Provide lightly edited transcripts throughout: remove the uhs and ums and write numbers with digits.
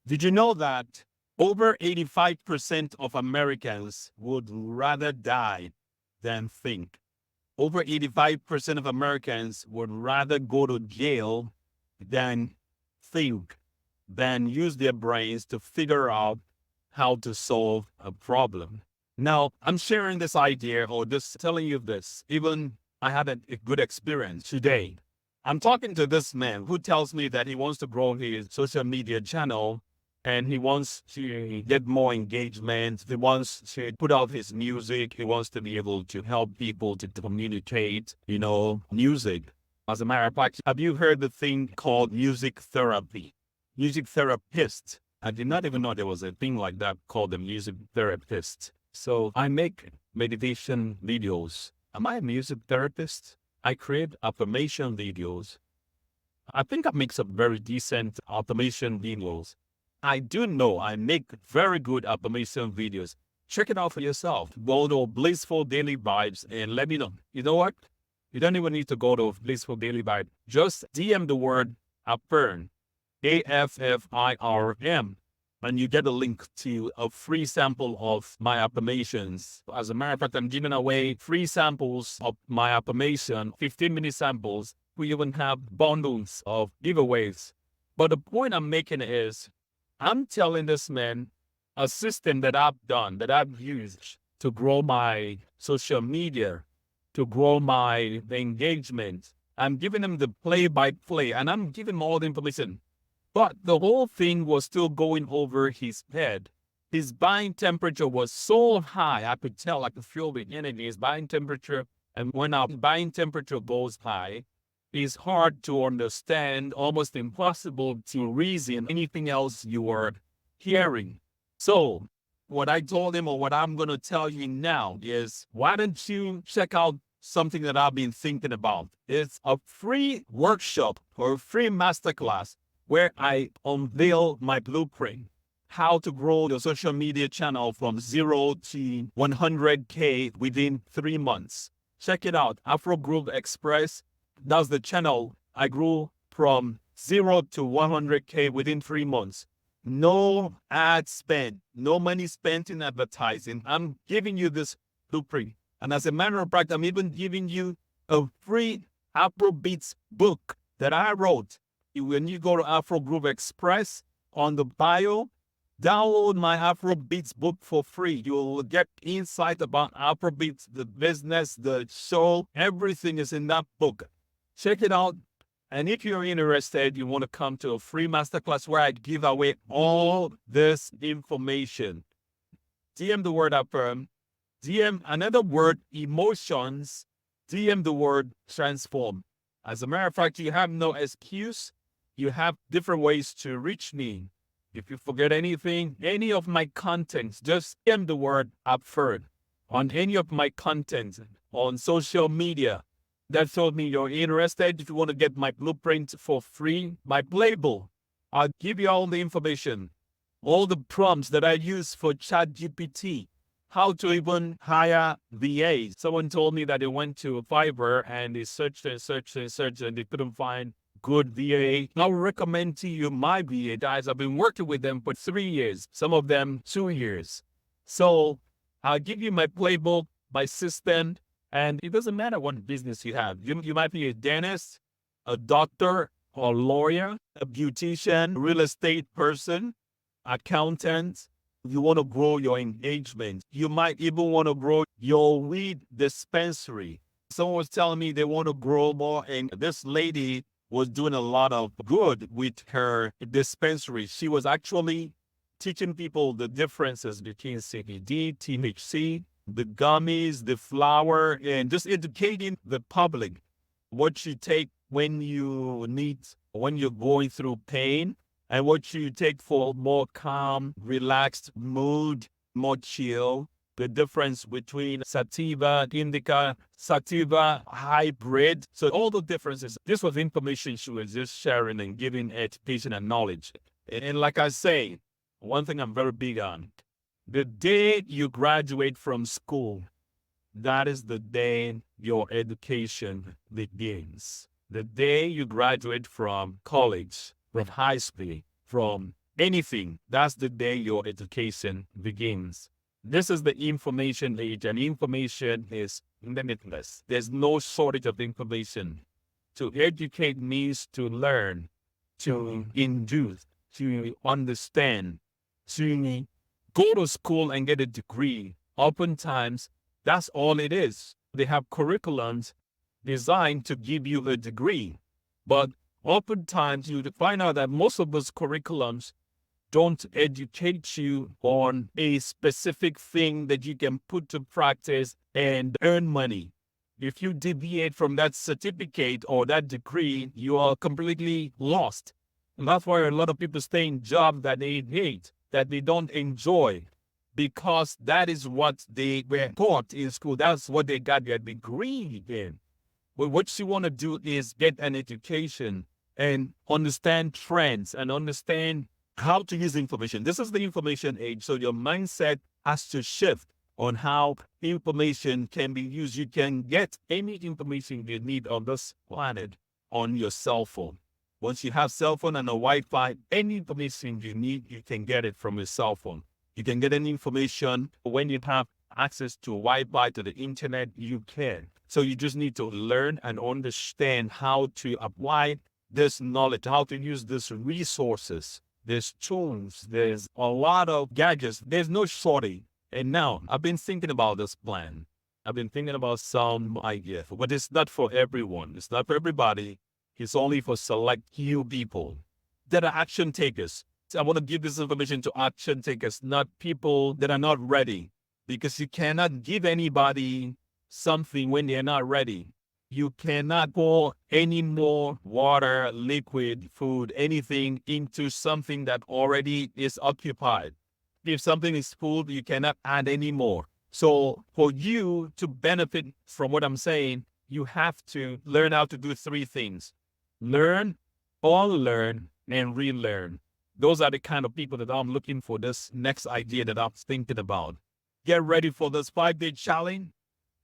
Did you know that over 85% of Americans would rather die than think? Over 85% of Americans would rather go to jail than think, than use their brains to figure out how to solve a problem. Now, I'm sharing this idea or just telling you this. Even I had a good experience today. I'm talking to this man who tells me that he wants to grow his social media channel and he wants to get more engagement. He wants to put out his music. He wants to be able to help people to communicate, music. As a matter of fact, have you heard the thing called music therapy? Music therapist. I did not even know there was a thing like that called the music therapist. So I make meditation videos. Am I a music therapist? I create affirmation videos. I think I make some very decent affirmation videos. I do know I make very good affirmation videos. Check it out for yourself. Go to Blissful Daily Vibes and let me know. You know what? You don't even need to go to Blissful Daily Vibe. Just DM the word affirm, AFFIRM, and you get a link to a free sample of my affirmations. As a matter of fact, I'm giving away free samples of my affirmation, 15-minute samples. We even have bundles of giveaways. But the point I'm making is, I'm telling this man a system that I've used to grow my social media, to grow my engagement. I'm giving him the play-by-play, and I'm giving him all the information. But the whole thing was still going over his head. His buying temperature was so high, I could tell, I could feel the energy, his buying temperature. And when our buying temperature goes high, it's hard to understand, almost impossible to reason anything else you are hearing. So what I told him, or what I'm going to tell you now, is why don't you check out something that I've been thinking about? It's a free workshop or a free masterclass where I unveil my blueprint, how to grow your social media channel from 0 to 100K within 3 months. Check it out, Afro Groove Express. That's the channel I grew from 0 to 100K within 3 months. No ad spent, no money spent in advertising. I'm giving you this blueprint. And as a matter of fact, I'm even giving you a free Afrobeats book that I wrote. When you go to Afro Groove Express, on the bio, download my Afrobeats book for free. You'll get insight about Afrobeats, the business, the show. Everything is in that book. Check it out. And if you're interested, you want to come to a free masterclass where I give away all this information. DM the word affirm. DM another word, emotions. DM the word transform. As a matter of fact, you have no excuse. You have different ways to reach me. If you forget anything, any of my contents, just DM the word affirm on any of my content on social media. That told me you're interested. If you want to get my blueprint for free, my playbook, I'll give you all the information, all the prompts that I use for ChatGPT, how to even hire VAs. Someone told me that they went to Fiverr and they searched and searched and searched and they couldn't find good VA. I'll recommend to you my VA guys. I've been working with them for 3 years, some of them 2 years. So I'll give you my playbook, my system, and it doesn't matter what business you have. You might be a dentist, a doctor, or a lawyer, a beautician, real estate person, accountant. You want to grow your engagement. You might even want to grow your weed dispensary. Someone was telling me they want to grow more, and this lady was doing a lot of good with her dispensary. She was actually teaching people the differences between CBD, THC, the gummies, the flower, and just educating the public what you take when you're going through pain, and what you take for more calm, relaxed mood, more chill. The difference between sativa, indica, sativa, hybrid. So all the differences. This was information she was just sharing and giving education and knowledge. And like I say, one thing I'm very big on, the day you graduate from school, that is the day your education begins. The day you graduate from college, from high school, from anything, that's the day your education begins. This is the information age, and information is limitless. There's no shortage of information. To educate means to learn, to induce, to understand, to go to school and get a degree. Oftentimes, that's all it is. They have curriculums designed to give you a degree. But oftentimes, you find out that most of those curriculums don't educate you on a specific thing that you can put to practice and earn money. If you deviate from that certificate or that degree, you are completely lost. And that's why a lot of people stay in jobs that they hate, that they don't enjoy, because that is what they were taught in school. That's what they got their degree in. But what you want to do is get an education and understand trends and understand how to use information. This is the information age. So your mindset has to shift on how information can be used. You can get any information you need on this planet on your cell phone. Once you have cell phone and a Wi-Fi, any information you need, you can get it from your cell phone. You can get any information when you have access to Wi-Fi, to the internet, you can. So you just need to learn and understand how to apply this knowledge, how to use these resources. There's tools, there's a lot of gadgets, there's no shortage. And now I've been thinking about this plan. I've been thinking about some idea, but it's not for everyone. It's not for everybody. It's only for select few people that are action takers. So I want to give this information to action takers, not people that are not ready, because you cannot give anybody something when they're not ready. You cannot pour any more water, liquid, food, anything into something that already is occupied. If something is full, you cannot add any more. So for you to benefit from what I'm saying, you have to learn how to do three things: learn, unlearn, and relearn. Those are the kind of people that I'm looking for this next idea that I'm thinking about. Get ready for this 5-day challenge.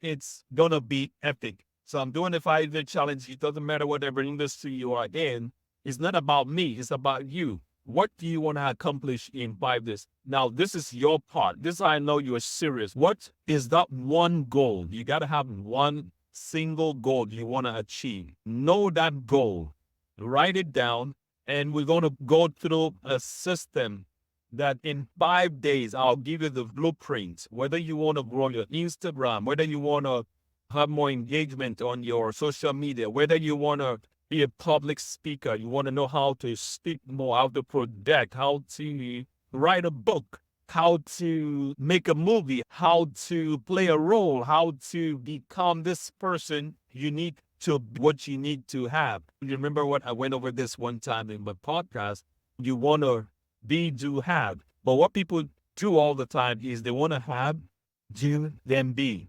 It's going to be epic. So I'm doing a 5-day challenge. It doesn't matter whatever industry you are in. It's not about me. It's about you. What do you want to accomplish in 5 days? Now, this is your part. This I know you are serious. What is that one goal? You got to have one single goal you want to achieve. Know that goal. Write it down. And we're going to go through a system that in 5 days, I'll give you the blueprint. Whether you want to grow your Instagram, whether you want to have more engagement on your social media, whether you want to be a public speaker, you want to know how to speak more, how to project, how to write a book, how to make a movie, how to play a role, how to become this person you need to what you need to have. You remember what I went over this one time in my podcast? You want to be, do, have. But what people do all the time is they want to have, do, then be.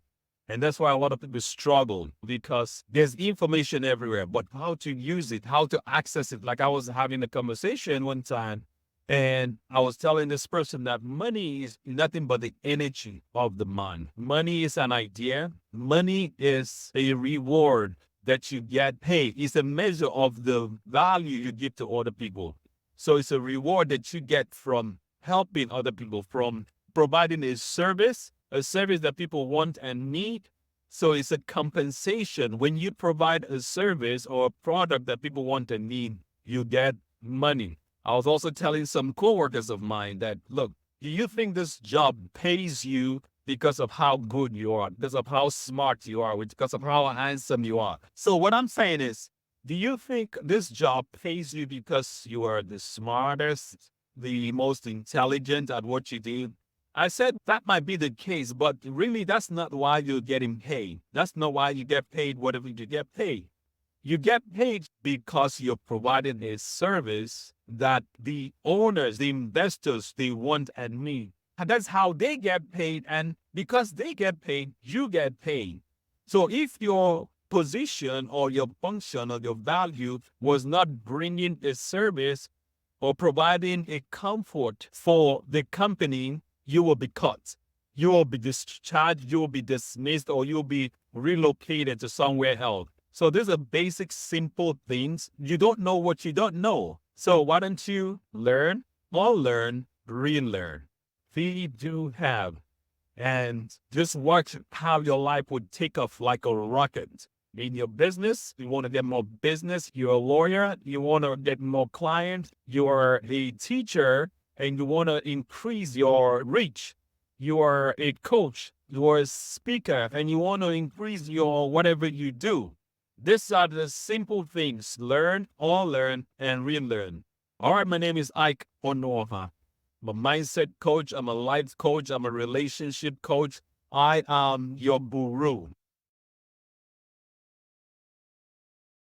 And that's why a lot of people struggle, because there's information everywhere, but how to use it, how to access it. Like I was having a conversation one time, and I was telling this person that money is nothing but the energy of the mind. Money is an idea. Money is a reward that you get paid. It's a measure of the value you give to other people. So it's a reward that you get from helping other people, from providing a service that people want and need. So it's a compensation. When you provide a service or a product that people want and need, you get money. I was also telling some coworkers of mine that, look, do you think this job pays you because of how good you are, because of how smart you are, because of how handsome you are? So what I'm saying is, do you think this job pays you because you are the smartest, the most intelligent at what you do? I said that might be the case, but really that's not why you're getting paid. That's not why you get paid whatever you get paid. You get paid because you're providing a service that the owners, the investors, they want and need. And that's how they get paid. And because they get paid, you get paid. So if your position or your function or your value was not bringing a service or providing a comfort for the company, you will be cut. You will be discharged, you will be dismissed, or you'll be relocated to somewhere else. So these are basic, simple things. You don't know what you don't know. So why don't you learn, unlearn, relearn. We do have. And just watch how your life would take off like a rocket. In your business, you want to get more business. You're a lawyer. You want to get more clients. You're a teacher and you want to increase your reach. You are a coach. You're a speaker and you want to increase your whatever you do. These are the simple things. Learn, unlearn, and relearn. All right, my name is Ike Onova. I'm a mindset coach. I'm a life coach. I'm a relationship coach. I am your guru.